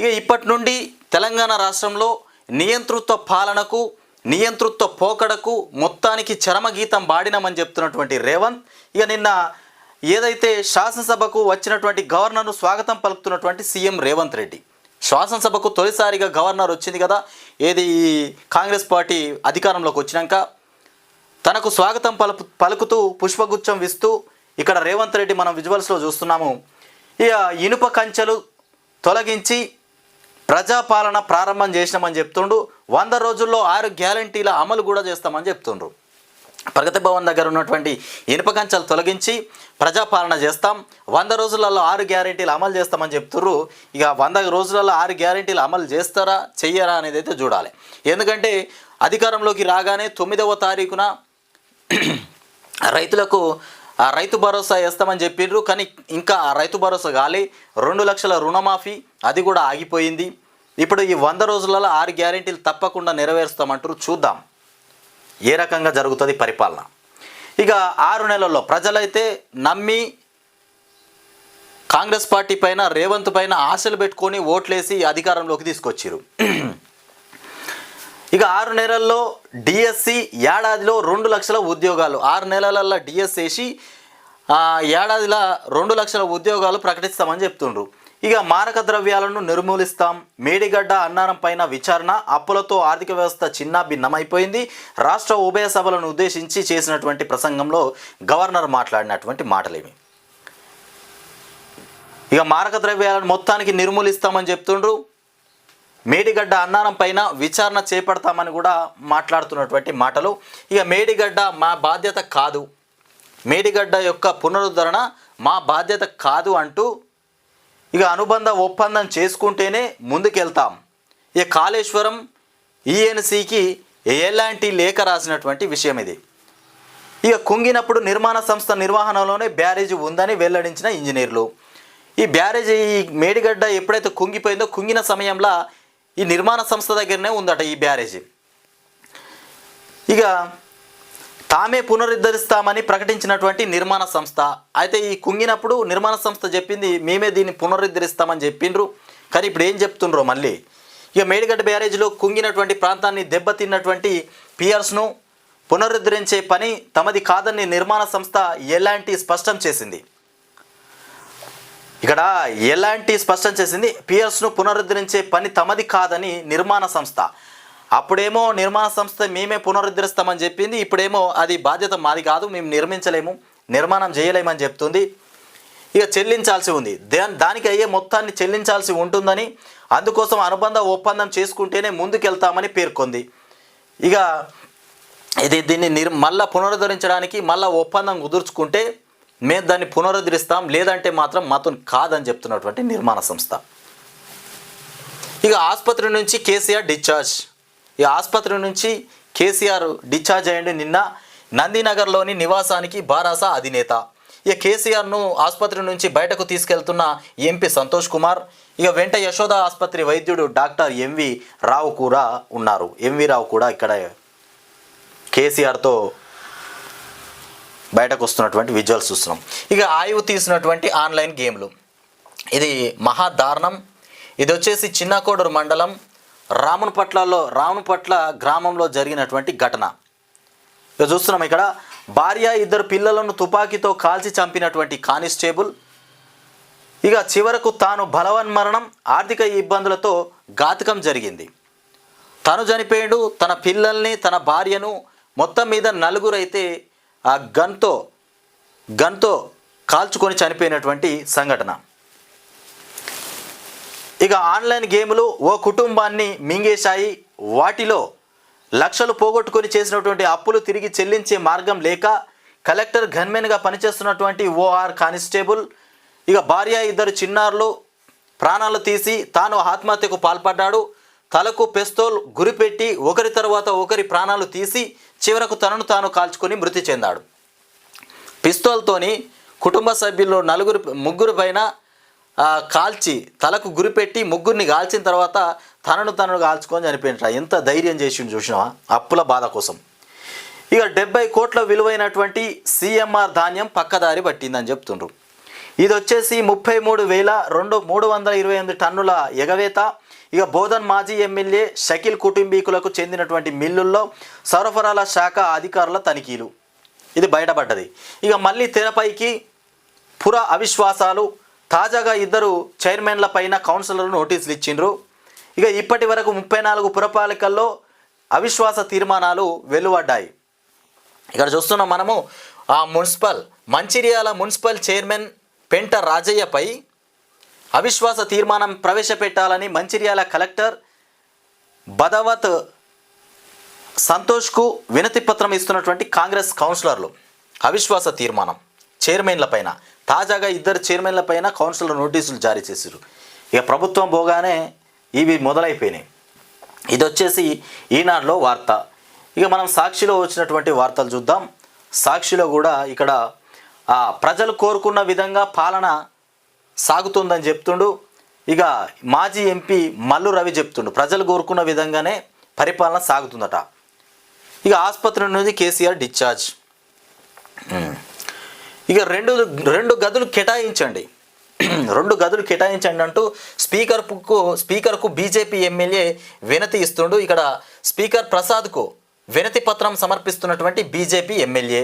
ఇక ఇప్పటి నుండి తెలంగాణ రాష్ట్రంలో నియంతృత్వ పాలనకు నియంతృత్వ పోకడకు మొత్తానికి చరమగీతం పాడినామని చెప్తున్నటువంటి రేవంత్ ఇక నిన్న ఏదైతే శాసనసభకు వచ్చినటువంటి గవర్నర్ను స్వాగతం పలుకుతున్నటువంటి సీఎం రేవంత్ రెడ్డి శాసనసభకు తొలిసారిగా గవర్నర్ వచ్చింది కదా, ఏది కాంగ్రెస్ పార్టీ అధికారంలోకి వచ్చినాక తనకు స్వాగతం పలుకుతూ పుష్పగుచ్చం ఇస్తూ ఇక్కడ రేవంత్ రెడ్డి మనం విజువల్స్లో చూస్తున్నాము. ఇక ఇనుప కంచెలు తొలగించి ప్రజాపాలన ప్రారంభం చేసినామని చెప్తుండు. 100 రోజుల్లో 6 గ్యారంటీల అమలు కూడా చేస్తామని చెప్తుండ్రు. ప్రగతి భవన్ దగ్గర ఉన్నటువంటి ఇనుప కంచెలు తొలగించి ప్రజాపాలన చేస్తాం, 100 రోజులలో 6 గ్యారంటీలు అమలు చేస్తామని చెప్తుర్రు. ఇక 100 రోజులలో 6 గ్యారంటీలు అమలు చేస్తారా చెయ్యరా అనేది అయితే చూడాలి. ఎందుకంటే అధికారంలోకి రాగానే 9వ తారీఖున రైతులకు రైతు భరోసా వేస్తామని చెప్పిండ్రు. కానీ ఇంకా రైతు భరోసా కాలే. 2 లక్షల రుణమాఫీ అది కూడా ఆగిపోయింది. ఇప్పుడు ఈ 100 రోజులలో 6 గ్యారెంటీలు తప్పకుండా నెరవేరుస్తామంటారు. చూద్దాం ఏ రకంగా జరుగుతుంది పరిపాలన. ఇక 6 నెలల్లో ప్రజలైతే నమ్మి కాంగ్రెస్ పార్టీ పైన రేవంత్ పైన ఆశలు పెట్టుకొని ఓట్లేసి అధికారంలోకి తీసుకొచ్చారు. ఇక 6 నెలల్లో డిఎస్సి ఏడాదిలో 2 లక్షల ఉద్యోగాలు, 6 నెలలలో డిఎస్ వేసి ఏడాదిలో 2 లక్షల ఉద్యోగాలు ప్రకటిస్తామని చెప్తుండ్రు. ఇక మారక ద్రవ్యాలను నిర్మూలిస్తాం, మేడిగడ్డ అన్నారం పైన విచారణ, అప్పులతో ఆర్థిక వ్యవస్థ చిన్న భిన్నమైపోయింది. రాష్ట్ర ఉభయ సభలను ఉద్దేశించి చేసినటువంటి ప్రసంగంలో గవర్నర్ మాట్లాడినటువంటి మాటలేమి. ఇక మారక ద్రవ్యాలను మొత్తానికి నిర్మూలిస్తామని చెప్తుండ్రు. మేడిగడ్డ అన్నారం పైన విచారణ చేపడతామని కూడా మాట్లాడుతున్నటువంటి మాటలు. ఇక మేడిగడ్డ మా బాధ్యత కాదు, మేడిగడ్డ యొక్క పునరుద్ధరణ మా బాధ్యత కాదు అంటూ ఇక అనుబంధ ఒప్పందం చేసుకుంటేనే ముందుకెళ్తాం. ఇక కాళేశ్వరం ఈఎన్సీకి ఎలాంటి లేఖ రాసినటువంటి విషయం ఇది. ఇక కుంగినప్పుడు నిర్మాణ సంస్థ నిర్వహణలోనే బ్యారేజీ ఉందని వెల్లడించిన ఇంజనీర్లు. ఈ బ్యారేజీ ఈ మేడిగడ్డ ఎప్పుడైతే కుంగిపోయిందో కుంగిన సమయంలో ఈ నిర్మాణ సంస్థ దగ్గరనే ఉందట ఈ బ్యారేజీ. ఇక తామే పునరుద్ధరిస్తామని ప్రకటించినటువంటి నిర్మాణ సంస్థ అయితే ఈ కుంగినప్పుడు నిర్మాణ సంస్థ చెప్పింది మేమే దీన్ని పునరుద్ధరిస్తామని చెప్పిండ్రు. కానీ ఇప్పుడు ఏం చెప్తుండ్రో మళ్ళీ. ఇక మేడిగడ్డ బ్యారేజీలో కుంగినటువంటి ప్రాంతాన్ని దెబ్బతిన్నటువంటి పియర్స్ను పునరుద్ధరించే పని తమది కాదని నిర్మాణ సంస్థ ఎలాంటి స్పష్టం చేసింది. ఇక్కడ ఎలాంటి స్పష్టం చేసింది, పియర్స్ను పునరుద్ధరించే పని తమది కాదని నిర్మాణ సంస్థ. అప్పుడేమో నిర్మాణ సంస్థ మేమే పునరుద్ధరిస్తామని చెప్పింది, ఇప్పుడేమో అది బాధ్యత మాది కాదు, మేము నిర్మించలేము, నిర్మాణం చేయలేమని చెప్తుంది. ఇక చెల్లించాల్సి ఉంది, దానికి అయ్యే మొత్తాన్ని చెల్లించాల్సి ఉంటుందని, అందుకోసం అనుబంధ ఒప్పందం చేసుకుంటేనే ముందుకెళ్తామని పేర్కొంది. ఇక దీన్ని మళ్ళా పునరుద్ధరించడానికి మళ్ళా ఒప్పందం కుదుర్చుకుంటే మేము దాన్ని పునరుద్ధరిస్తాం, లేదంటే మాత్రం మాతో కాదని చెప్తున్నటువంటి నిర్మాణ సంస్థ. ఇక ఆసుపత్రి నుంచి కేసీఆర్ డిశ్చార్జ్. ఈ ఆసుపత్రి నుంచి కేసీఆర్ డిశ్చార్జ్ అయ్యండి నిన్న నందినగర్లోని నివాసానికి బారాస అధినేత. ఇక కేసీఆర్ను ఆసుపత్రి నుంచి బయటకు తీసుకెళ్తున్న ఎంపీ సంతోష్ కుమార్, ఇక వెంట యశోద ఆసుపత్రి వైద్యుడు డాక్టర్ ఎంవి రావు కూడా ఉన్నారు. ఎంవి రావు కూడా ఇక్కడ కేసీఆర్తో బయటకు వస్తున్నటువంటి విజువల్స్ చూస్తున్నాం. ఇక ఆయువు తీసినటువంటి ఆన్లైన్ గేమ్లు, ఇది మహా దారుణం. ఇది వచ్చేసి చిన్నకోడూరు మండలం రామునిపట్ల గ్రామంలో జరిగినటువంటి ఘటన. ఇక చూస్తున్నాం ఇక్కడ భార్య 2 పిల్లలను తుపాకీతో కాల్చి చంపినటువంటి కానిస్టేబుల్ ఇక చివరకు తాను బలవన్మరణం, ఆర్థిక ఇబ్బందులతో ఘాతుకం జరిగింది. తను చనిపోయాడు, తన పిల్లల్ని తన భార్యను మొత్తం మీద 4 అయితే ఆ గన్తో కాల్చుకొని చనిపోయినటువంటి సంఘటన. ఇక ఆన్లైన్ గేములు ఓ కుటుంబాన్ని మింగేశాయి. వాటిలో లక్షలు పోగొట్టుకొని చేసినటువంటి అప్పులు తిరిగి చెల్లించే మార్గం లేక కలెక్టర్ గన్మెన్గా పనిచేస్తున్నటువంటి ఓఆర్ కానిస్టేబుల్ ఇక భార్య 2 చిన్నారులు ప్రాణాలు తీసి తాను ఆత్మహత్యకు పాల్పడ్డాడు. తలకు పిస్తోల్ గురిపెట్టి ఒకరి తర్వాత ఒకరి ప్రాణాలు తీసి చివరకు తనను తాను కాల్చుకొని మృతి చెందాడు. పిస్తోల్తోని కుటుంబ సభ్యుల్లో 3 పైన కాల్చి తలకు గురిపెట్టి 3 కాల్చిన తర్వాత తనను కాల్చుకొని చనిపోయినట్ట. ఎంత ధైర్యం చేసిండు చూసినావా అప్పుల బాధ కోసం. ఇక 70 కోట్ల విలువైనటువంటి సిఎంఆర్ ధాన్యం పక్కదారి పట్టిందని చెప్తుండ్రు. ఇది వచ్చేసి 33,328 టన్నుల ఎగవేత. ఇక బోధన్ మాజీ ఎమ్మెల్యే షకీల్ కుటుంబీకులకు చెందినటువంటి మిల్లుల్లో సరఫరాల శాఖ అధికారుల తనిఖీలు, ఇది బయటపడ్డది. ఇక మళ్ళీ తెరపైకి పుర అవిశ్వాసాలు. తాజాగా 2 చైర్మన్ల పైన కౌన్సిలర్లు నోటీసులు ఇచ్చిండ్రు. ఇక ఇప్పటి వరకు 34 పురపాలికల్లో అవిశ్వాస తీర్మానాలు వెలువడ్డాయి. ఇక్కడ చూస్తున్నాం మనము మంచిర్యాల మున్సిపల్ చైర్మన్ పెంట రాజయ్యపై అవిశ్వాస తీర్మానం ప్రవేశపెట్టాలని మంచిర్యాల కలెక్టర్ బదవత్ సంతోష్కు వినతి పత్రం ఇస్తున్నటువంటి కాంగ్రెస్ కౌన్సిలర్లు అవిశ్వాస తీర్మానం చైర్మన్ల పైన, తాజాగా 2 చైర్మన్ల పైన కౌన్సిలర్ నోటీసులు జారీ చేశారు. ఇక ప్రభుత్వం పోగానే ఇవి మొదలైపోయినాయి. ఇది వచ్చేసి ఈనాడులో వార్త. ఇక మనం సాక్షిలో వచ్చినటువంటి వార్తలు చూద్దాం. సాక్షిలో కూడా ఇక్కడ ప్రజలు కోరుకున్న విధంగా పాలన సాగుతుందని చెప్తుండు. ఇక మాజీ ఎంపీ మల్లు రవి చెప్తుండు ప్రజలు కోరుకున్న విధంగానే పరిపాలన సాగుతుందట. ఇక ఆసుపత్రి నుండి కేసీఆర్ డిశ్చార్జ్. ఇక రెండు గదులు కేటాయించండి 2 గదులు కేటాయించండి అంటూ స్పీకర్కు బీజేపీ ఎమ్మెల్యే వినతి ఇస్తుండు. ఇక్కడ స్పీకర్ ప్రసాద్కు వినతి పత్రం సమర్పిస్తున్నటువంటి బీజేపీ ఎమ్మెల్యే.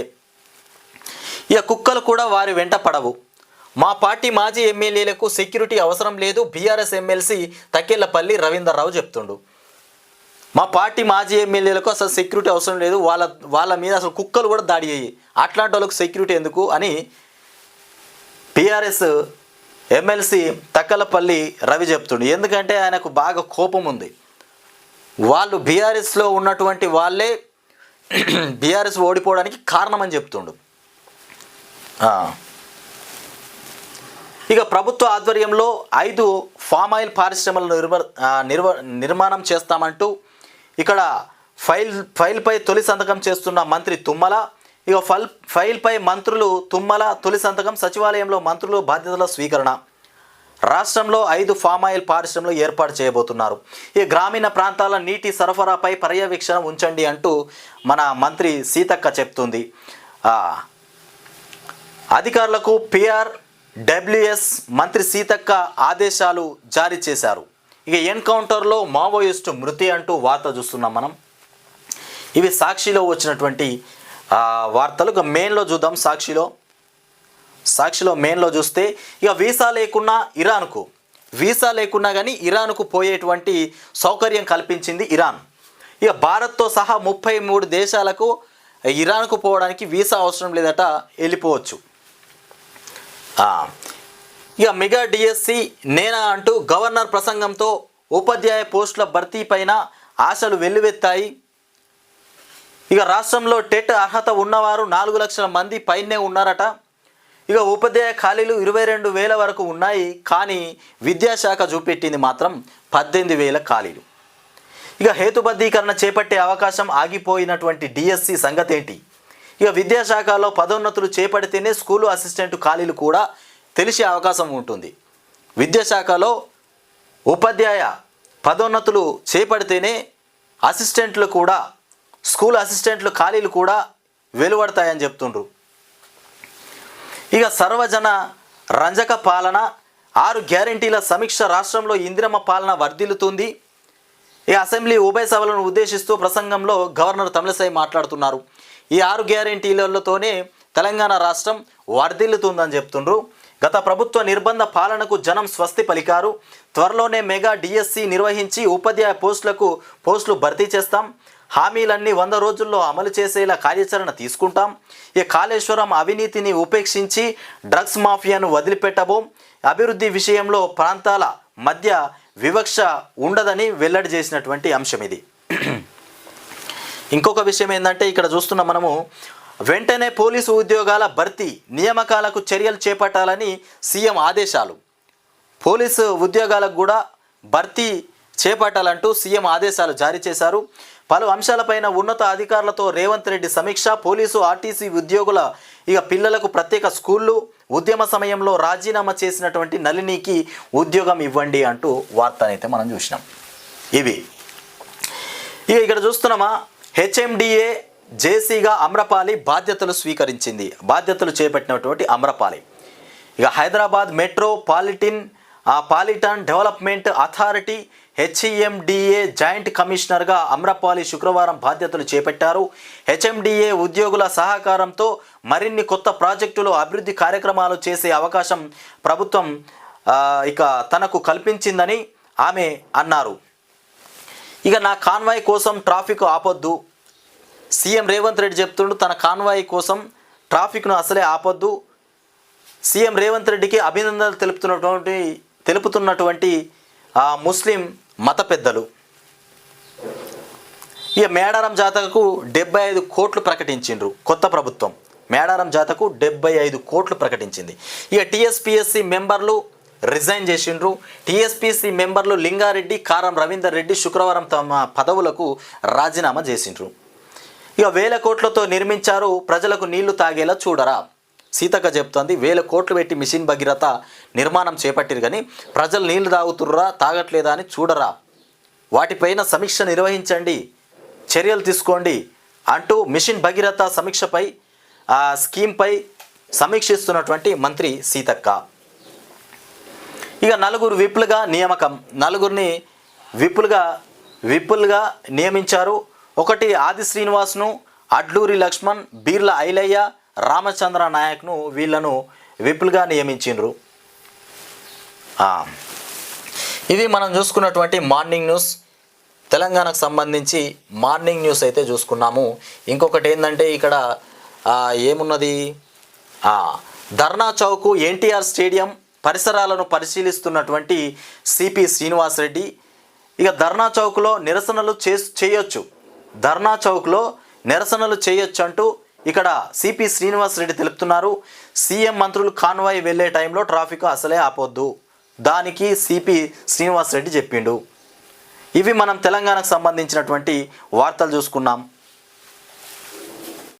ఇక కుక్కలు కూడా వారి వెంట పడవు. మా పార్టీ మాజీ ఎమ్మెల్యేలకు సెక్యూరిటీ అవసరం లేదు, బీఆర్ఎస్ ఎమ్మెల్సీ తక్కెళ్లపల్లి రవీందర్ రావు చెప్తుండు. మా పార్టీ మాజీ ఎమ్మెల్యేలకు అసలు సెక్యూరిటీ అవసరం లేదు, వాళ్ళ మీద అసలు కుక్కలు కూడా దాడి అయ్యి అట్లాంటి వాళ్ళకు సెక్యూరిటీ ఎందుకు అని బీఆర్ఎస్ ఎమ్మెల్సీ తక్కలపల్లి రవి చెప్తుండు. ఎందుకంటే ఆయనకు బాగా కోపం ఉంది. వాళ్ళు బీఆర్ఎస్లో ఉన్నటువంటి వాళ్ళే బీఆర్ఎస్ ఓడిపోవడానికి కారణమని చెప్తుండు. ఇక ప్రభుత్వ ఆధ్వర్యంలో 5 ఫామ్ ఆయిల్ పరిశ్రమలను నిర్మాణం చేస్తామంటూ ఇక్కడ ఫైల్పై తొలి సంతకం చేస్తున్న మంత్రి తుమ్మల. ఇక ఫైల్పై మంత్రులు తుమ్మల తొలి సంతకం. సచివాలయంలో మంత్రులు బాధ్యతల స్వీకరణ. రాష్ట్రంలో 5 ఫామ్ ఆయిల్ పరిశ్రమలు ఏర్పాటు చేయబోతున్నారు. ఈ గ్రామీణ ప్రాంతాల నీటి సరఫరాపై పర్యవేక్షణ ఉంచండి అంటూ మన మంత్రి సీతక్క చెప్తుంది. అధికారులకు PRWS మంత్రి సీతక్క ఆదేశాలు జారీ చేశారు. ఇక ఎన్కౌంటర్లో మావోయిస్టు మృతి అంటూ వార్త చూస్తున్నాం మనం. ఇవి సాక్షిలో వచ్చినటువంటి వార్తలు. ఇక మెయిన్లో చూద్దాం. సాక్షిలో మెయిన్లో చూస్తే ఇక వీసా లేకున్నా కానీ ఇరాన్కు పోయేటువంటి సౌకర్యం కల్పించింది ఇరాన్. ఇక భారత్తో సహా 33 దేశాలకు ఇరాన్కు పోవడానికి వీసా అవసరం లేదట, వెళ్ళిపోవచ్చు. ఇక మెగా డిఎస్సి నేనా అంటూ గవర్నర్ ప్రసంగంతో ఉపాధ్యాయ పోస్టుల భర్తీ పైన ఆశలు వెల్లువెత్తాయి. ఇక రాష్ట్రంలో టెట్ అర్హత ఉన్నవారు 4 లక్షల మంది పైనే ఉన్నారట. ఇక ఉపాధ్యాయ ఖాళీలు 22,000 వరకు ఉన్నాయి, కానీ విద్యాశాఖ చూపెట్టింది మాత్రం 18,000 ఖాళీలు. ఇక హేతుబద్ధీకరణ చేపట్టే అవకాశం ఆగిపోయినటువంటి డిఎస్సి సంగతి ఏంటి? ఇక విద్యాశాఖలో పదోన్నతులు చేపడితేనే స్కూలు అసిస్టెంట్ ఖాళీలు కూడా తెలిసే అవకాశం ఉంటుంది. విద్యాశాఖలో ఉపాధ్యాయ పదోన్నతులు చేపడితేనే అసిస్టెంట్లు కూడా స్కూల్ అసిస్టెంట్లు ఖాళీలు కూడా వెలువడతాయని చెప్తుండ్రు. ఇక సర్వజన రంజక పాలన 6 గ్యారెంటీల సమీక్ష. రాష్ట్రంలో ఇందిరమ్మ పాలన వర్ధిల్లుతుంది. ఈ అసెంబ్లీ ఉభయ సభలను ఉద్దేశిస్తూ ప్రసంగంలో గవర్నర్ తమిళసై మాట్లాడుతున్నారు. ఈ 6 గ్యారెంటీలతోనే తెలంగాణ రాష్ట్రం వర్ధిల్లుతుందని చెప్తుండ్రు. గత ప్రభుత్వ నిర్బంధ పాలనకు జనం స్వస్తి పలికారు. త్వరలోనే మెగా డిఎస్సి నిర్వహించి ఉపాధ్యాయ పోస్టులు భర్తీ చేస్తాం. హామీలన్నీ 100 రోజుల్లో అమలు చేసేలా కార్యాచరణ తీసుకుంటాం. ఈ కాళేశ్వరం అవినీతిని ఉపేక్షించి డ్రగ్స్ మాఫియాను వదిలిపెట్టబోం. అభివృద్ధి విషయంలో ప్రాంతాల మధ్య వివక్ష ఉండదని వెల్లడి చేసినటువంటి అంశం ఇది. ఇంకొక విషయం ఏంటంటే ఇక్కడ చూస్తున్న మనము వెంటనే పోలీసు ఉద్యోగాల భర్తీ నియామకాలకు చర్యలు చేపట్టాలని సీఎం ఆదేశాలు. పోలీసు ఉద్యోగాలకు కూడా భర్తీ చేపట్టాలంటూ సీఎం ఆదేశాలు జారీ చేశారు. పలు అంశాలపైన ఉన్నత అధికారులతో రేవంత్ రెడ్డి సమీక్ష. పోలీసు ఆర్టీసీ ఉద్యోగుల పిల్లలకు ప్రత్యేక స్కూళ్ళు, ఉద్యమ సమయంలో రాజీనామా చేసినటువంటి నళినికి ఉద్యోగం ఇవ్వండి అంటూ వార్త అయితే మనం చూసినాం. ఇవి ఇక్కడ చూస్తున్నామా, హెచ్ఎండిఏ జేసీగా అమ్రపాలి బాధ్యతలు స్వీకరించింది. బాధ్యతలు చేపట్టినటువంటి అమ్రపాలి ఇక Hyderabad Metropolitan Development Authority HMDA joint కమిషనర్గా అమ్రపాలి శుక్రవారం బాధ్యతలు చేపట్టారు. హెచ్ఎండిఏ ఉద్యోగుల సహకారంతో మరిన్ని కొత్త ప్రాజెక్టులు అభివృద్ధి కార్యక్రమాలు చేసే అవకాశం ప్రభుత్వం ఇక తనకు కల్పించిందని ఆమె అన్నారు. ఇక నా కాన్వాయ్ కోసం ట్రాఫిక్ ఆపొద్దు, సీఎం రేవంత్ రెడ్డి చెప్తుండు. తన కాన్వాయ్ కోసం ట్రాఫిక్ను అసలే ఆపొద్దు. సీఎం రేవంత్ రెడ్డికి అభినందనలు తెలుపుతున్నటువంటి ముస్లిం మత పెద్దలు. ఇక మేడారం జాతరకు 75 కోట్లు ప్రకటించిండ్రు కొత్త ప్రభుత్వం. మేడారం జాతరకు 75 కోట్లు ప్రకటించింది. ఇక టీఎస్పీఎస్సీ మెంబర్లు రిజైన్ చేసిండ్రు. టీఎస్పీఎస్సీ మెంబర్లు లింగారెడ్డి, కారం రవీందర్ రెడ్డి శుక్రవారం తమ పదవులకు రాజీనామా చేసిండ్రు. ఇక 1000 కోట్లతో నిర్మించారు, ప్రజలకు నీళ్లు తాగేలా చూడరా. సీతక్క చెప్తోంది, 1000 కోట్లు పెట్టి మిషన్ భగీరథ నిర్మాణం చేపట్టిరు కానీ ప్రజలు నీళ్లు తాగుతుర్రా తాగట్లేదా అని చూడరా, వాటిపైన సమీక్ష నిర్వహించండి, చర్యలు తీసుకోండి అంటూ మిషన్ భగీరథ సమీక్షపై స్కీమ్పై సమీక్షిస్తున్నటువంటి మంత్రి సీతక్క. ఇక 4 విప్పులుగా నియామకం. 4 విప్పులుగా నియమించారు. 1 ఆది శ్రీనివాస్ను, అడ్లూరి లక్ష్మణ్, బీర్ల ఐలయ్య, రామచంద్ర నాయక్ను వీళ్ళను విప్పులుగా నియమించిండ్రు. ఇది మనం చూసుకున్నటువంటి మార్నింగ్ న్యూస్. తెలంగాణకు సంబంధించి మార్నింగ్ న్యూస్ అయితే చూసుకున్నాము. ఇంకొకటి ఏంటంటే ఇక్కడ ఏమున్నది, ధర్నా చౌక్ ఎన్టీఆర్ స్టేడియం పరిసరాలను పరిశీలిస్తున్నటువంటి సిపి శ్రీనివాసరెడ్డి. ఇక ధర్నా చౌక్లో నిరసనలు చేయొచ్చు, ధర్నా చౌక్లో నిరసనలు చేయొచ్చు అంటూ ఇక్కడ సిపి శ్రీనివాసరెడ్డి తెలుపుతున్నారు. సీఎం మంత్రులు కాన్వాయ్ వెళ్ళే టైంలో ట్రాఫిక్ అసలే ఆపొద్దు, దానికి సిపి శ్రీనివాసరెడ్డి చెప్పిండు. ఇవి మనం తెలంగాణకు సంబంధించినటువంటి వార్తలు చూసుకున్నాం.